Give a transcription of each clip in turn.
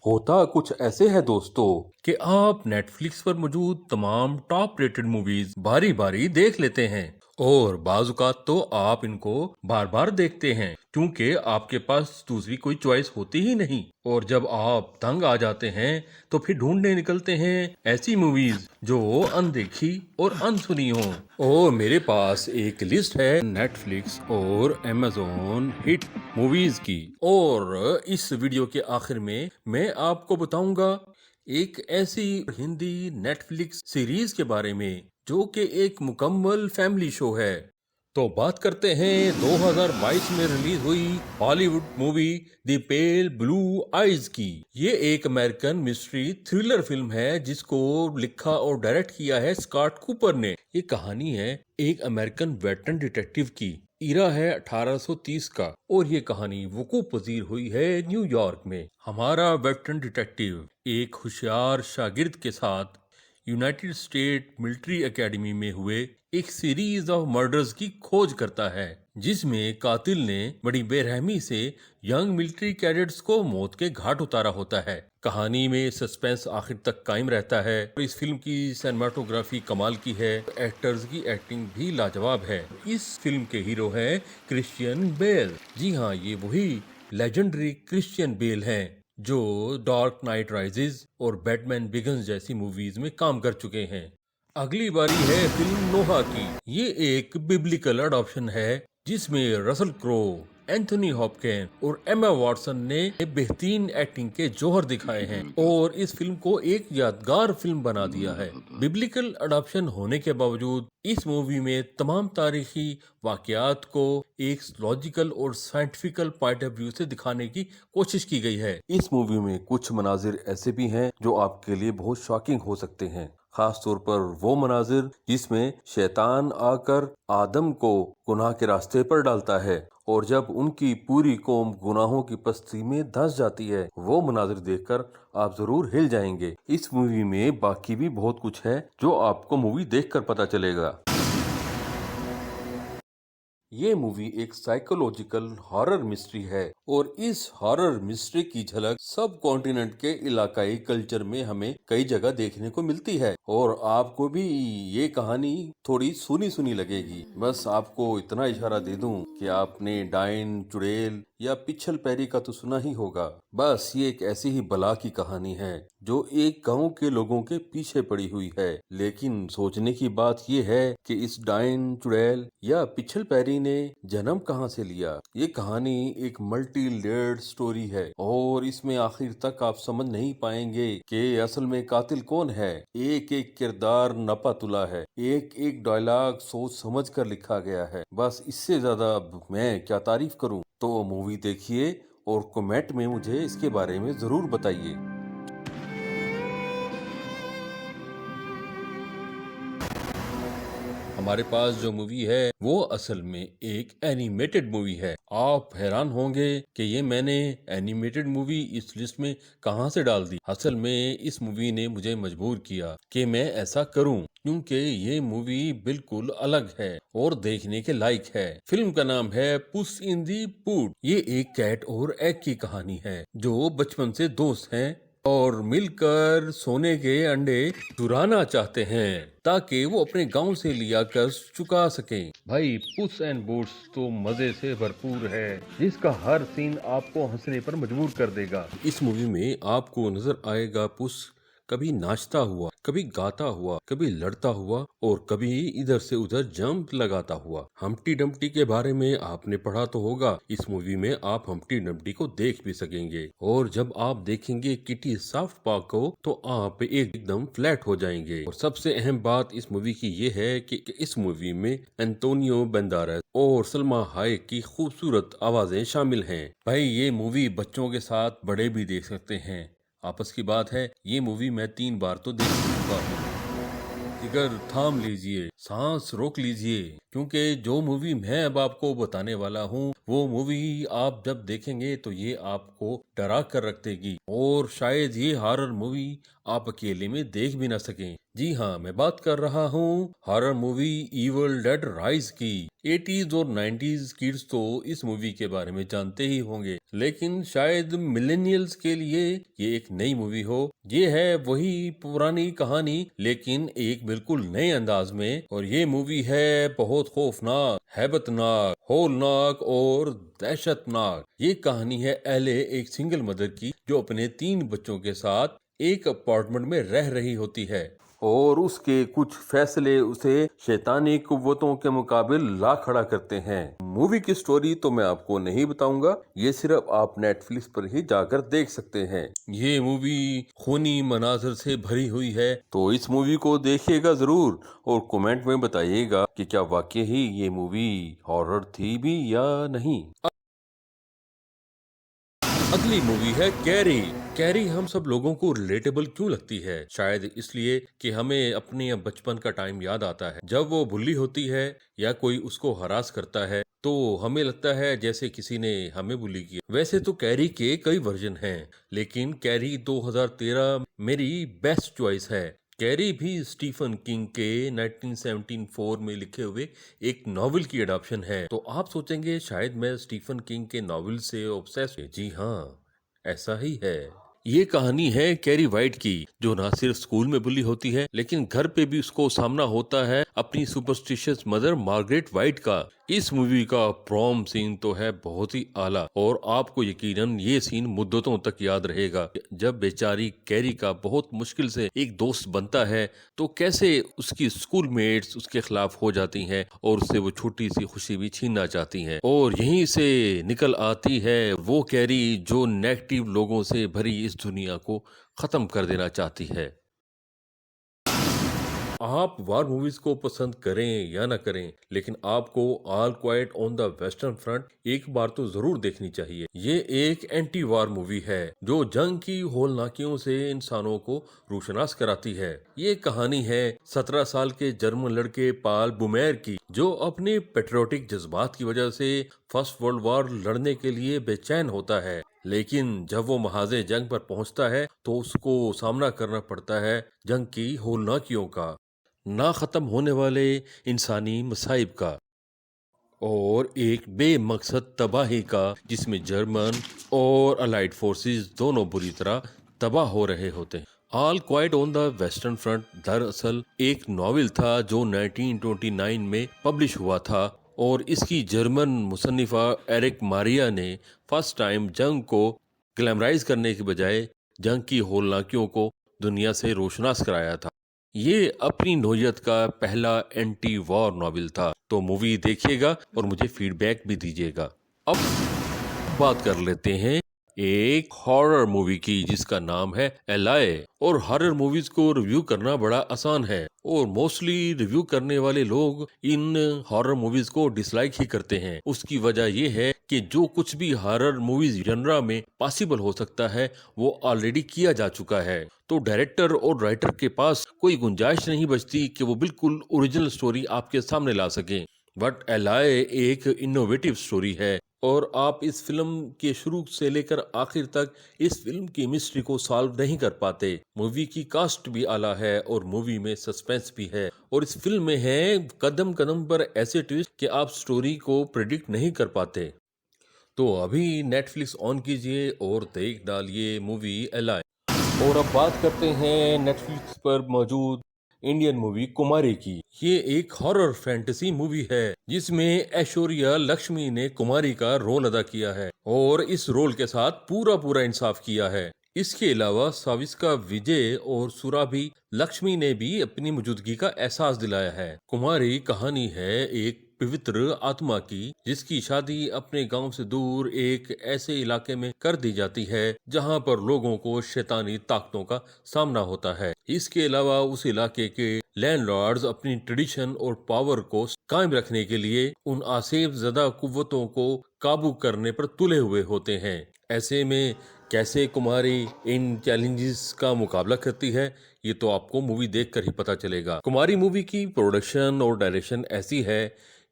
ہوتا کچھ ایسے ہے دوستو کہ آپ نیٹ فلکس پر موجود تمام ٹاپ ریٹڈ موویز باری باری دیکھ لیتے ہیں، اور بعض اوقات تو آپ ان کو بار بار دیکھتے ہیں کیونکہ آپ کے پاس دوسری کوئی چوائس ہوتی ہی نہیں، اور جب آپ تنگ آ جاتے ہیں تو پھر ڈھونڈنے نکلتے ہیں ایسی موویز جو اندیکھی اور انسنی ہوں۔ اور میرے پاس ایک لسٹ ہے نیٹ فلکس اور امیزون ہٹ موویز کی، اور اس ویڈیو کے آخر میں آپ کو بتاؤں گا ایک ایسی ہندی نیٹ فلکس سیریز کے بارے میں جو کہ ایک مکمل فیملی شو ہے۔ تو بات کرتے ہیں 2022 میں ریلیز ہوئی Hollywood movie the pale blue eyes کی۔ یہ ایک امریکن مسٹری تھرلر فلم ہے جس کو لکھا اور ڈائریکٹ کیا ہے اسکاٹ کوپر نے۔ یہ کہانی ہے ایک امریکن ویٹرن ڈیٹیکٹیو کی، ایرا ہے 1830 کا، اور یہ کہانی وقوع پذیر ہوئی ہے نیو یارک میں۔ ہمارا ویٹرن ڈیٹیکٹیو ایک ہوشیار شاگرد کے ساتھ یونائٹڈ اسٹیٹ ملٹری اکیڈمی میں ہوئے ایک سیریز آف مرڈرز کی کھوج کرتا ہے، جس میں قاتل نے بڑی بے رحمی سے ینگ ملٹری کیڈٹس کو موت کے گھاٹ اتارا ہوتا ہے۔ کہانی میں سسپینس آخر تک قائم رہتا ہے، اور اس فلم کی سینماٹوگرافی کمال کی ہے، ایکٹرز کی ایکٹنگ بھی لاجواب ہے۔ اس فلم کے ہیرو ہیں کرسچین بیل۔ جی ہاں، یہ وہی لیجنڈری کرسچین بیل ہیں جو ڈارک نائٹ رائزز اور بیٹمین بگنز جیسی موویز میں کام کر چکے ہیں۔ اگلی باری ہے فلم نوحہ کی۔ یہ ایک بیبلیکل اڈاپشن ہے جس میں رسل کرو، اینتھونی ہاپکن اور ایما واٹسن نے بہترین ایکٹنگ کے جوہر دکھائے ہیں اور اس فلم کو ایک یادگار فلم بنا دیا ہے۔ بیبلیکل اڈاپشن ہونے کے باوجود اس مووی میں تمام تاریخی واقعات کو ایک لاجیکل اور سائنٹیفیکل پوائنٹ آف ویو سے دکھانے کی کوشش کی گئی ہے۔ اس مووی میں کچھ مناظر ایسے بھی ہیں جو آپ کے لیے بہت شاکنگ ہو سکتے ہیں، خاص طور پر وہ مناظر جس میں شیطان آ کر آدم کو گناہ کے راستے پر ڈالتا ہے اور جب ان کی پوری قوم گناہوں کی پستی میں دھنس جاتی ہے۔ وہ مناظر دیکھ کر آپ ضرور ہل جائیں گے۔ اس مووی میں باقی بھی بہت کچھ ہے جو آپ کو مووی دیکھ کر پتہ چلے گا۔ یہ مووی ایک سائیکولوجیکل ہارر مسٹری ہے، اور اس ہارر مسٹری کی جھلک سب کانٹیننٹ کے علاقائی کلچر میں ہمیں کئی جگہ دیکھنے کو ملتی ہے، اور آپ کو بھی یہ کہانی تھوڑی سنی سنی لگے گی۔ بس آپ کو اتنا اشارہ دے دوں کہ آپ نے ڈائن، چڑیل یا پچھل پیری کا تو سنا ہی ہوگا۔ بس یہ ایک ایسی ہی بلا کی کہانی ہے جو ایک گاؤں کے لوگوں کے پیچھے پڑی ہوئی ہے، لیکن سوچنے کی بات یہ ہے کہ اس ڈائن، چڑیل یا پچھل پیری نے جنم کہاں سے لیا۔ یہ کہانی ایک ملٹی لیئرڈ سٹوری ہے، اور اس میں آخر تک آپ سمجھ نہیں پائیں گے کہ اصل میں قاتل کون ہے۔ ایک ایک کردار نپا تلا ہے، ایک ایک ڈائلاگ سوچ سمجھ کر لکھا گیا ہے۔ بس اس سے زیادہ میں کیا تعریف کروں۔ تو مووی دیکھیے اور کمنٹ میں مجھے اس کے بارے میں ضرور بتائیے۔ ہمارے پاس جو مووی ہے وہ اصل میں ایک اینیمیٹڈ مووی ہے۔ آپ حیران ہوں گے کہ یہ میں نے اینیمیٹڈ مووی اس لسٹ میں کہاں سے ڈال دی۔ اصل میں اس مووی نے مجھے مجبور کیا کہ میں ایسا کروں، کیونکہ یہ مووی بالکل الگ ہے اور دیکھنے کے لائق ہے۔ فلم کا نام ہے پس ان دی بوٹ۔ یہ ایک کیٹ اور ایگ کی کہانی ہے جو بچپن سے دوست ہیں اور مل کر سونے کے انڈے چرانا چاہتے ہیں تاکہ وہ اپنے گاؤں سے لیا کر چکا سکیں۔ بھائی پس اینڈ بوٹس تو مزے سے بھرپور ہے، جس کا ہر سین آپ کو ہنسنے پر مجبور کر دے گا۔ اس مووی میں آپ کو نظر آئے گا پس کبھی ناچتا ہوا، کبھی گاتا ہوا، کبھی لڑتا ہوا اور کبھی ادھر سے ادھر جمپ لگاتا ہوا۔ ہمپٹی ڈمپٹی کے بارے میں آپ نے پڑھا تو ہوگا، اس مووی میں آپ ہمپٹی ڈمپٹی کو دیکھ بھی سکیں گے، اور جب آپ دیکھیں گے کٹی سافٹ پا کو تو آپ ایک دم فلیٹ ہو جائیں گے۔ اور سب سے اہم بات اس مووی کی یہ ہے کہ اس مووی میں انتونیو بندارس اور سلما ہائیک کی خوبصورت آوازیں شامل ہیں۔ بھائی یہ مووی بچوں کے ساتھ بڑے بھی دیکھ سکتے ہیں۔ آپس کی بات ہے، یہ مووی میں 3 بار تو دیکھ چکا ہوں۔ جگر تھام لیجئے، सांस रोक लीजिए, क्योंकि जो मूवी मैं अब आपको बताने वाला हूँ वो मूवी आप जब देखेंगे तो ये आपको डरा कर रख देगी, और शायद ये हॉरर मूवी आप अकेले में देख भी ना सकें। जी हाँ, मैं बात कर रहा हूँ horror movie evil dead rise की। 80s और 90s किड्स तो इस मूवी के बारे में जानते ही होंगे, लेकिन शायद मिलेनियल्स के लिए ये एक नई मूवी हो। ये है वही पुरानी कहानी, लेकिन एक बिल्कुल नए अंदाज में, और ये मूवी है बहुत खौफनाक, हैबतनाक, होलनाक और दहशतनाक। ये कहानी है एले, एक सिंगल मदर की, जो अपने 3 बच्चों के साथ एक अपार्टमेंट में रह रही होती है, और उसके कुछ फैसले उसे शैतानी कुव्वतों के मुकाबिल ला खड़ा करते हैं। मूवी की स्टोरी तो मैं आपको नहीं बताऊंगा, ये सिर्फ आप नेटफ्लिक्स पर ही जाकर देख सकते हैं। ये मूवी खूनी मनाजर से भरी हुई है, तो इस मूवी को देखिएगा जरूर, और कमेंट में बताइएगा कि क्या वाकई ही ये मूवी हॉरर थी भी या नहीं। अगली मूवी है कैरी। कैरी हम सब लोगों को रिलेटेबल क्यों लगती है? शायद इसलिए कि हमें अपने बचपन का टाइम याद आता है, जब वो बुल्ली होती है या कोई उसको हरास करता है तो हमें लगता है जैसे किसी ने हमें बुली किया। वैसे तो कैरी के कई वर्जन हैं, लेकिन कैरी 2013 मेरी बेस्ट चॉइस है। कैरी भी स्टीफन किंग के 1974 में लिखे हुए एक नॉवेल की अडॉप्शन है। तो आप सोचेंगे शायद मैं स्टीफन किंग के नॉवेल से ऑब्सेस्ड हूं। जी हाँ, ऐसा ही है। ये कहानी है कैरी वाइट की, जो ना सिर्फ स्कूल में बुली होती है, लेकिन घर पे भी उसको सामना होता है अपनी सुपरस्टिशियस मदर मार्गरेट वाइट का। इस मूवी का प्रॉम सीन तो है बहुत ही आला, और आपको यकीनन ये सीन मुद्दतों तक याद रहेगा। जब बेचारी कैरी का बहुत मुश्किल से एक दोस्त बनता है, तो कैसे उसकी स्कूल मेट्स उसके खिलाफ हो जाती हैं और उससे वो छोटी सी खुशी भी छीनना चाहती हैं, और यहीं से निकल आती है वो कैरी जो नेगेटिव लोगों से भरी इस दुनिया को खत्म कर देना चाहती है। आप वार मूवीज को पसंद करें या ना करें, लेकिन आपको all quite on the western front एक बार तो जरूर देखनी चाहिए। ये एक एंटी वार मूवी है जो जंग की होलनाकियों से इंसानों को रोशनास कराती है। ये कहानी है 17 साल के जर्मन लड़के पाल बुमेर की, जो अपने पेट्रियोटिक जज्बात की वजह से फर्स्ट वर्ल्ड वॉर लड़ने के लिए बेचैन होता है, लेकिन जब वो महाजे जंग पर पहुंचता है तो उसको सामना करना पड़ता है जंग की होलनाकियों का, ना खत्म होने वाले इंसानी मसाइब का, और एक बेमकसद तबाही का, जिसमें जर्मन और अलाइड फोर्सेस दोनों बुरी तरह तबाह हो रहे होते हैं। All quite on the western front दरअसल एक नॉवेल था जो 1929 में पब्लिश हुआ था, और इसकी जर्मन मुसन्निफा एरिक मारिया ने फर्स्ट टाइम जंग को ग्लैमराइज करने के बजाय जंग की होलनाकियों को दुनिया से रोशनास कराया था। ये अपनी नोयत का पहला एंटी वॉर नॉवेल था। तो मूवी देखिएगा और मुझे फीडबैक भी दीजिएगा। अब बात कर लेते हैं एक हॉरर मूवी की जिसका नाम है एलाए। और हॉरर मूवीज को रिव्यू करना बड़ा आसान है, और मोस्टली रिव्यू करने वाले लोग इन हॉरर मूवीज को डिसलाइक ही करते हैं। उसकी वजह यह है कि जो कुछ भी हॉरर मूवीज जनरा में पॉसिबल हो सकता है वो ऑलरेडी किया जा चुका है, तो डायरेक्टर और राइटर के पास कोई गुंजाइश नहीं बचती कि वो बिल्कुल ओरिजिनल स्टोरी आपके सामने ला सकें। बट एलाए एक इनोवेटिव स्टोरी है, और आप इस फिल्म के शुरू से लेकर आखिर तक इस फिल्म की मिस्ट्री को सॉल्व नहीं कर पाते। मूवी की कास्ट भी आला है और मूवी में सस्पेंस भी है, और इस फिल्म में है कदम कदम पर ऐसे ट्विस्ट कि आप स्टोरी को प्रिडिक्ट नहीं कर पाते। तो अभी नेटफ्लिक्स ऑन कीजिए और देख डालिए मूवी एलाए। और अब बात करते हैं नेटफ्लिक्स पर मौजूद इंडियन मूवी कुमारी की। ये एक हॉरर फैंटेसी मूवी है जिसमें ऐश्वर्या लक्ष्मी ने कुमारी का रोल अदा किया है, और इस रोल के साथ पूरा पूरा इंसाफ किया है। इसके अलावा साविस्का विजय और सुराभी लक्ष्मी ने भी अपनी मौजूदगी का एहसास दिलाया है। कुमारी कहानी है एक पवित्र आत्मा की, जिसकी शादी अपने गांव से दूर एक ऐसे इलाके में कर दी जाती है जहां पर लोगों को शैतानी ताकतों का सामना होता है। इसके अलावा उस इलाके के लैंडलॉर्ड्स अपनी ट्रेडिशन और पावर को कायम रखने के लिए उन आसेफ ज़दा कुव्वतों को काबू करने पर तुले हुए होते हैं। ऐसे में कैसे कुमारी इन चैलेंजेस का मुकाबला करती है, ये तो आपको मूवी देखकर ही पता चलेगा। कुमारी मूवी की प्रोडक्शन और डायरेक्शन ऐसी है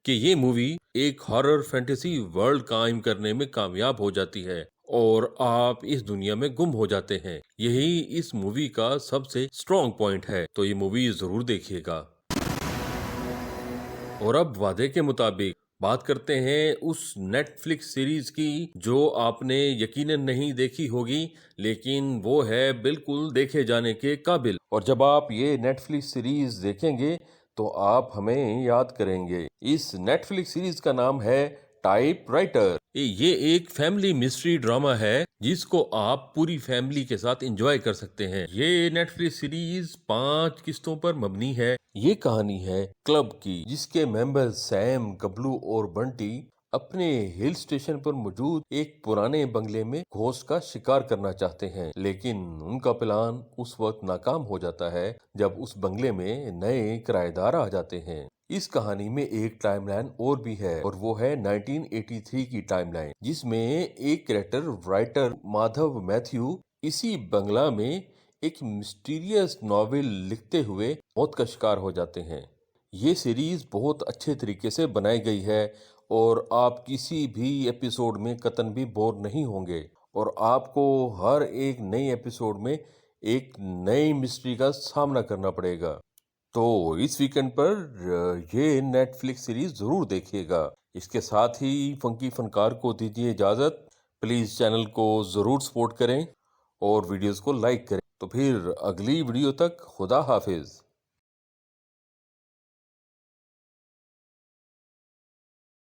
कि ये मूवी एक हॉरर फैंटेसी वर्ल्ड कायम करने में कामयाब हो जाती है और आप इस दुनिया में गुम हो जाते हैं। यही इस मूवी का सबसे स्ट्रॉन्ग पॉइंट है, तो ये मूवी जरूर देखिएगा। और अब वादे के मुताबिक बात करते हैं उस नेटफ्लिक्स सीरीज की जो आपने यकीनन नहीं देखी होगी, लेकिन वो है बिल्कुल देखे जाने के काबिल। और जब आप ये नेटफ्लिक्स सीरीज देखेंगे तो आप हमें याद करेंगे। इस नेटफ्लिक्स सीरीज का नाम है टाइप राइटर। ये एक फैमिली मिस्ट्री ड्रामा है जिसको आप पूरी फैमिली के साथ एंजॉय कर सकते हैं। ये नेटफ्लिक्स सीरीज 5 किस्तों पर मबनी है। ये कहानी है क्लब की, जिसके मेंबर सैम, गबलू और बंटी अपने हिल स्टेशन पर मौजूद एक पुराने बंगले में घोस्ट का शिकार करना चाहते हैं, लेकिन उनका प्लान उस वक्त नाकाम हो जाता है जब उस बंगले में नए किराएदार आ जाते हैं। इस कहानी में एक टाइमलाइन और भी है और वो है 1983 की टाइमलाइन, जिसमें एक कैरेक्टर राइटर माधव मैथ्यू इसी बंगला में एक मिस्टीरियस नॉवेल लिखते हुए मौत का शिकार हो जाते हैं। ये सीरीज बहुत अच्छे तरीके से बनाई गई है और आप किसी भी एपिसोड में कतई भी बोर नहीं होंगे और आपको हर एक नए एपिसोड में एक नई मिस्ट्री का सामना करना पड़ेगा। तो इस वीकेंड पर ये नेटफ्लिक्स सीरीज जरूर देखिएगा। इसके साथ ही फंकी फनकार को दीजिए इजाजत। प्लीज चैनल को जरूर सपोर्ट करें और वीडियोस को लाइक करें। तो फिर अगली वीडियो तक खुदा हाफिज।